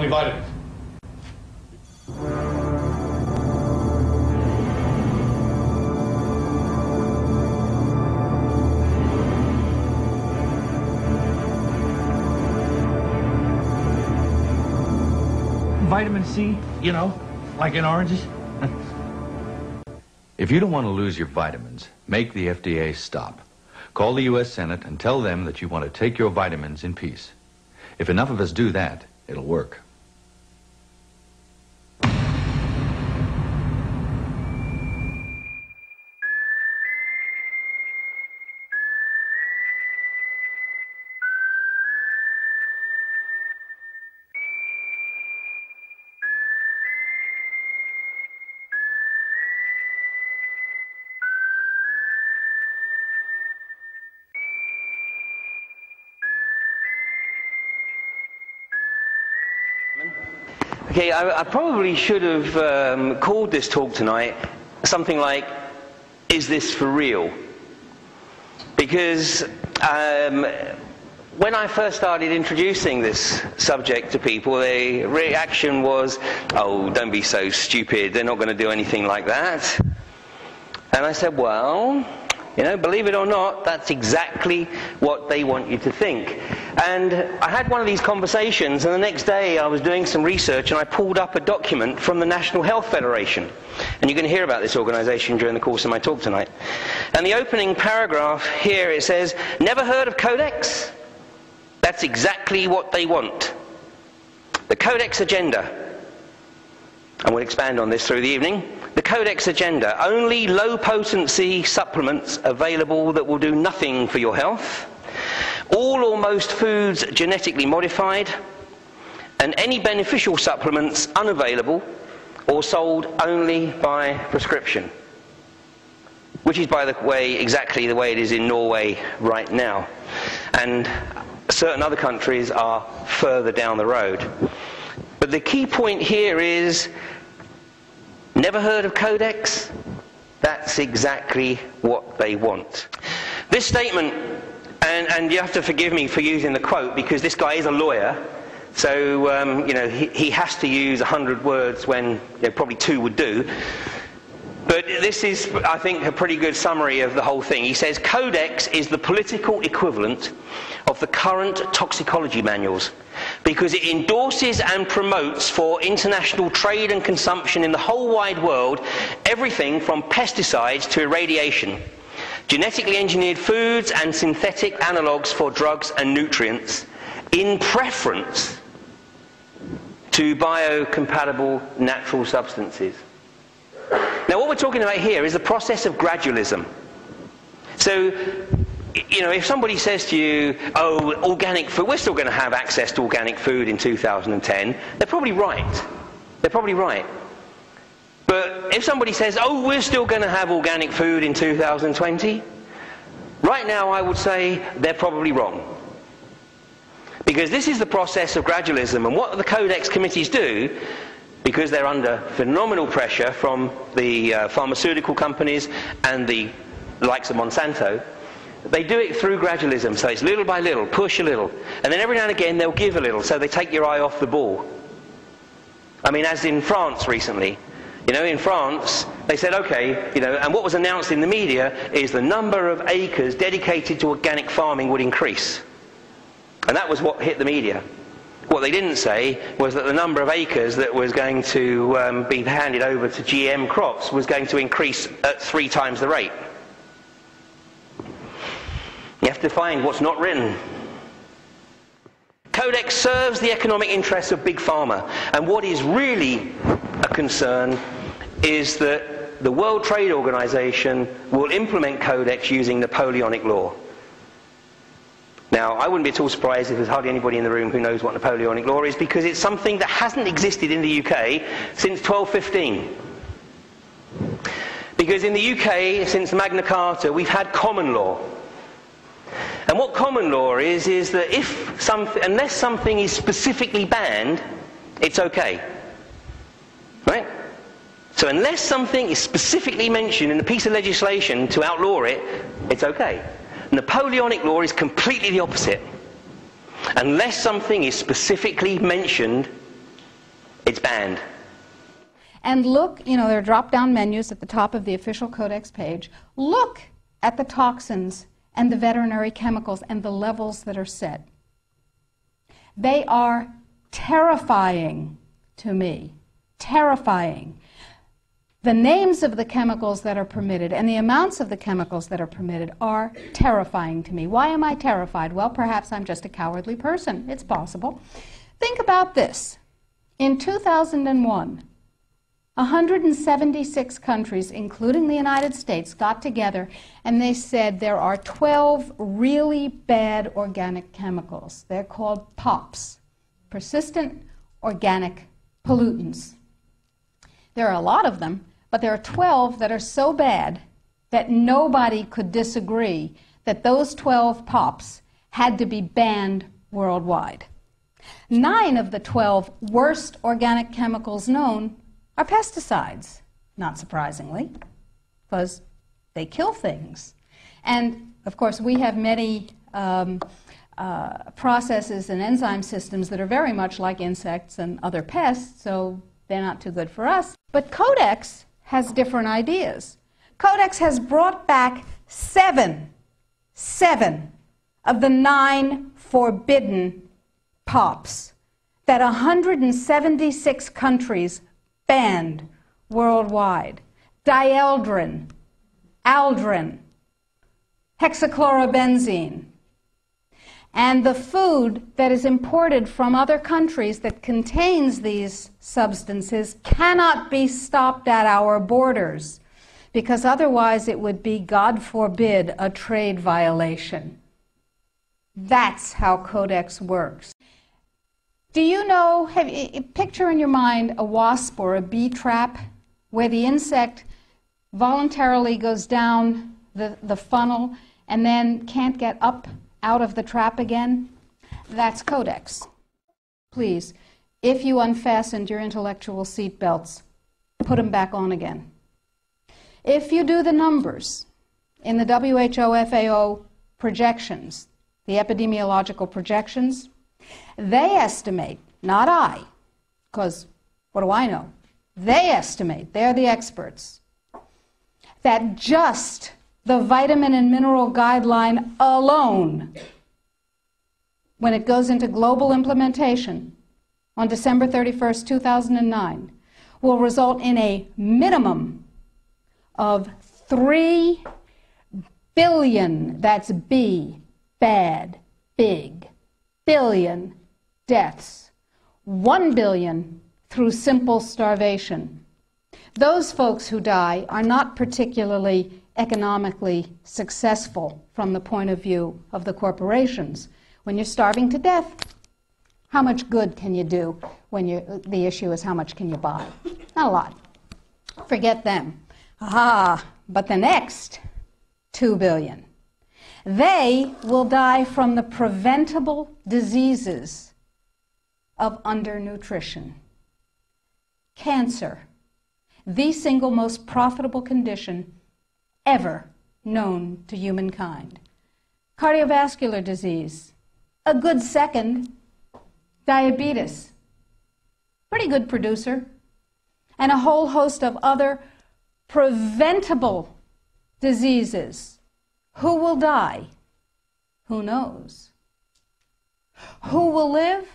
me vitamins. Vitamin C, you know, like in oranges. If you don't want to lose your vitamins, make the FDA stop. Call the U.S. Senate and tell them that you want to take your vitamins in peace. If enough of us do that, it'll work. Okay, I probably should have called this talk tonight something like, "Is this for real?" Because when I first started introducing this subject to people, the reaction was, "Oh, don't be so stupid, they're not going to do anything like that." And I said, well, you know, believe it or not, that's exactly what they want you to think. And I had one of these conversations, and the next day I was doing some research, and I pulled up a document from the National Health Federation. And you're going to hear about this organization during the course of my talk tonight. And the opening paragraph here, it says, "Never heard of Codex? That's exactly what they want. The Codex agenda." And we'll expand on this through the evening. The Codex agenda: only low-potency supplements available that will do nothing for your health. All or most foods genetically modified, and any beneficial supplements unavailable or sold only by prescription. Which is, by the way, exactly the way it is in Norway right now. And certain other countries are further down the road. But the key point here is, never heard of Codex? That's exactly what they want. This statement, and you have to forgive me for using the quote, because this guy is a lawyer, so you know, he has to use 100 words when, you know, probably 2 would do. But this is, I think, a pretty good summary of the whole thing. He says, Codex is the political equivalent of the current toxicology manuals, because it endorses and promotes for international trade and consumption in the whole wide world everything from pesticides to irradiation, genetically engineered foods and synthetic analogues for drugs and nutrients, in preference to biocompatible natural substances. Now, what we're talking about here is the process of gradualism. So, you know, if somebody says to you, "Oh, organic food, we're still going to have access to organic food in 2010, they're probably right. They're probably right. But if somebody says, "Oh, we're still going to have organic food in 2020, right now I would say they're probably wrong. Because this is the process of gradualism, and what the Codex committees do, because they're under phenomenal pressure from the pharmaceutical companies and the likes of Monsanto, they do it through gradualism. So it's little by little, push a little, and then every now and again they'll give a little, so they take your eye off the ball. I mean, as in France recently. You know, in France, they said, okay, you know, and what was announced in the media is the number of acres dedicated to organic farming would increase. And that was what hit the media. What they didn't say was that the number of acres that was going to be handed over to GM crops was going to increase at 3 times the rate. You have to find what's not written. Codex serves the economic interests of Big Pharma, and what is really a concern is that the World Trade Organization will implement Codex using Napoleonic law. Now, I wouldn't be at all surprised if there's hardly anybody in the room who knows what Napoleonic law is, because it's something that hasn't existed in the UK since 1215. Because in the UK, since Magna Carta, we've had common law. And what common law is that unless something is specifically banned, it's okay. Right? So unless something is specifically mentioned in a piece of legislation to outlaw it, it's okay. Napoleonic law is completely the opposite. Unless something is specifically mentioned, it's banned. And look, you know, there are drop-down menus at the top of the official Codex page. Look at the toxins and the veterinary chemicals and the levels that are set. They are terrifying to me. Terrifying. The names of the chemicals that are permitted and the amounts of the chemicals that are permitted are terrifying to me. Why am I terrified? Well, perhaps I'm just a cowardly person. It's possible. Think about this. In 2001, 176 countries, including the United States, got together and they said there are 12 really bad organic chemicals. They're called POPs, persistent organic pollutants. There are a lot of them, but there are 12 that are so bad that nobody could disagree that those 12 POPs had to be banned worldwide. 9 of the 12 worst organic chemicals known are pesticides, not surprisingly, because they kill things. And, of course, we have many processes and enzyme systems that are very much like insects and other pests, so they're not too good for us. But Codex has different ideas. Codex has brought back 7 of the 9 forbidden POPs that 176 countries banned worldwide. Dieldrin, aldrin, hexachlorobenzene. And the food that is imported from other countries that contains these substances cannot be stopped at our borders, because otherwise it would be, God forbid, a trade violation. That's how Codex works. Do you know, picture in your mind a wasp or a bee trap where the insect voluntarily goes down the funnel and then can't get up out of the trap again? That's Codex. Please, if you unfastened your intellectual seatbelts, put them back on again. If you do the numbers in the WHO-FAO projections, the epidemiological projections, they estimate, not I, because what do I know? They estimate, they're the experts, that just the vitamin and mineral guideline alone, when it goes into global implementation on December 31st, 2009, will result in a minimum of 3 billion, that's B, bad, big, billion deaths, 1 billion through simple starvation. Those folks who die are not particularly economically successful from the point of view of the corporations. When you're starving to death, how much good can you do when the issue is how much can you buy? Not a lot. Forget them. But the next 2 billion, they will die from the preventable diseases of undernutrition. Cancer, the single most profitable condition ever known to humankind. Cardiovascular disease, a good second. Diabetes, pretty good producer. And a whole host of other preventable diseases. Who will die? Who knows? Who will live?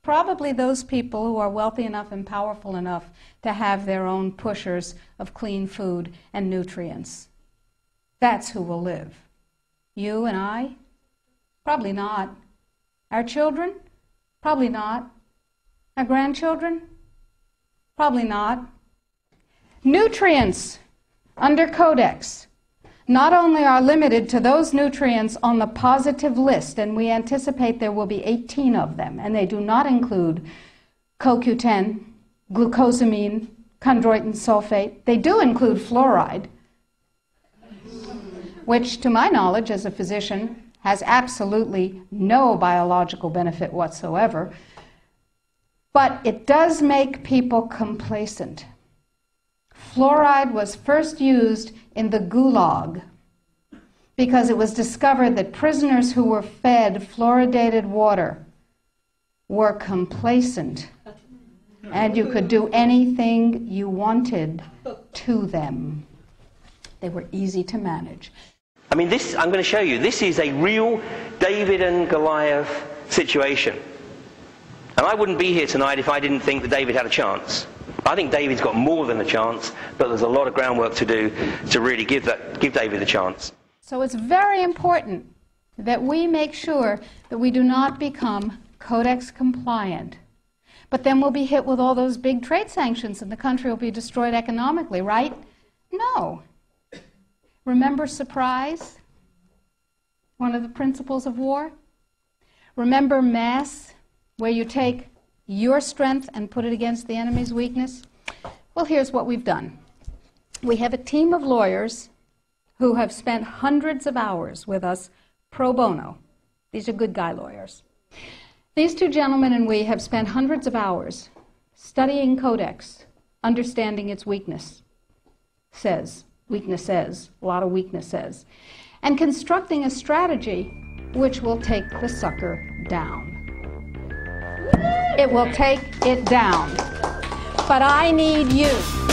Probably those people who are wealthy enough and powerful enough to have their own pushers of clean food and nutrients. That's who will live. You and I? Probably not. Our children? Probably not. Our grandchildren? Probably not. Nutrients under Codex not only are limited to those nutrients on the positive list, and we anticipate there will be 18 of them, and they do not include CoQ10, glucosamine, chondroitin sulfate. They do include fluoride, which, to my knowledge as a physician, has absolutely no biological benefit whatsoever. But it does make people complacent. Fluoride was first used in the Gulag because it was discovered that prisoners who were fed fluoridated water were complacent. and you could do anything you wanted to them. They were easy to manage. I mean, this, I'm going to show you, this is a real David and Goliath situation. And I wouldn't be here tonight if I didn't think that David had a chance. I think David's got more than a chance, but there's a lot of groundwork to do to really give David a chance. So it's very important that we make sure that we do not become Codex compliant. But then we'll be hit with all those big trade sanctions and the country will be destroyed economically, right? No. Remember surprise? One of the principles of war? Remember mass, where you take your strength and put it against the enemy's weakness? Well, here's what we've done. We have a team of lawyers who have spent hundreds of hours with us pro bono. These are good guy lawyers. These two gentlemen and we have spent hundreds of hours studying Codex, understanding its weaknesses, a lot of weaknesses, and constructing a strategy which will take the sucker down. It will take it down. But I need you.